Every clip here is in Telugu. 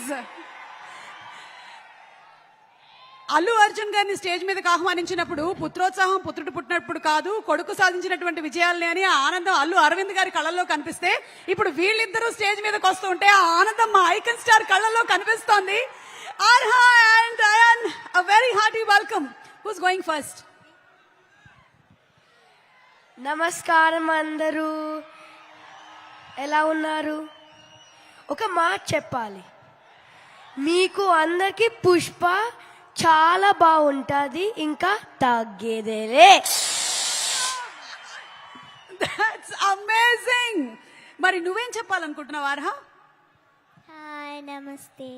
ఎస్, అల్లు అర్జున్ గారిని స్టేజ్ మీదకి ఆహ్వానించినప్పుడు పుత్రోత్సాహం పుత్రుడు పుట్టినప్పుడు కాదు, కొడుకు సాధించినటువంటి విజయాలని అని ఆ ఆనందం అల్లు అరవింద్ గారి కళ్ళల్లో కనిపిస్తే, ఇప్పుడు వీళ్ళిద్దరూ స్టేజ్ మీదకి వస్తూ ఉంటే ఆ ఆనందం మా ఐకన్ స్టార్ కళ్ళల్లో కనిపిస్తోంది. Arha and Ayaan, a very hearty welcome. Who's going first? నమస్కారం అందరూ, ఎలా ఉన్నారు? ఒక మాట చెప్పాలి, మీకు అందరికి పుష్ప చాలా బాగుంటుంది, ఇంకా తగ్గేదేలే. That's amazing. మరి నువ్వేం చెప్పాలనుకుంటున్నావు ఆర్హా? హాయ్, నమస్తే.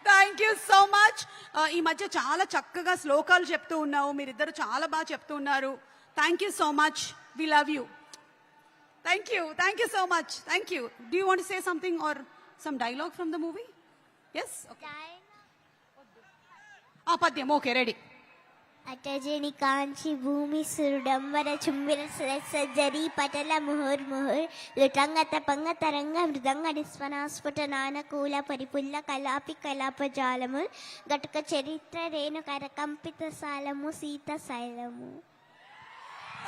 Thank you so much. ఈ మధ్య చాలా చక్కగా శ్లోకాలు చెప్తూ ఉన్నావు, మీరిద్దరు చాలా బాగా చెప్తూ ఉన్నారు. Thank you so much, we love you. Thank you so much. Thank you. Do you want say something or some dialogue from the movie? Yes, ఆ పద్యం ఓకే, రెడీ. అటజని కాంచి భూమి సురుడంబర చుంబిర సజ్జరి పటల ముహుర్ ముహుర్ లుటంగత పంగ తరంగ మృదంగ నిస్వనాస్ఫుట నానకూల పరిపుల్ల కలాపి కలాపజాలము గటుక చరిత్ర రేణు కరకంపిత సాలము సీత శైలము.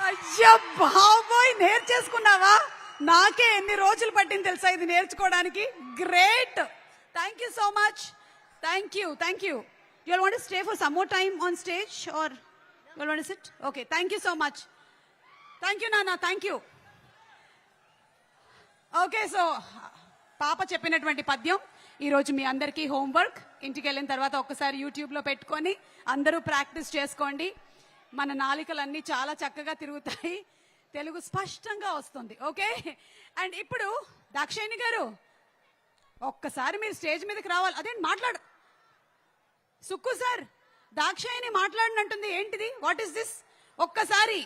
అయ్యా బాబోయ్, నేర్చేసుకున్నావా? నాకే ఎన్ని రోజులు పట్టింది తెలుసా ఇది నేర్చుకోవడానికి. Great, thank you so much. Thank you. You all want to stay for some more time on stage or you all want to sit? Okay, thank you so much. Thank you Nana, thank you. Okay, so పాప చెప్పినటువంటి పద్యం ఈరోజు మీ అందరికీ హోంవర్క్. ఇంటికి వెళ్ళిన తర్వాత ఒక్కసారి యూట్యూబ్లో పెట్టుకొని అందరూ ప్రాక్టీస్ చేసుకోండి. మన నాలికలన్నీ చాలా చక్కగా తిరుగుతాయి, తెలుగు స్పష్టంగా వస్తుంది. ఓకే, అండ్ ఇప్పుడు దాక్షాయిని గారు ఒక్కసారి మీరు స్టేజ్ మీదకి రావాలి. అదేంటి మాట్లాడు సుక్కు సార్, దాక్షాయిని మాట్లాడినంటుంది ఏంటిది? What is this? ఒక్కసారి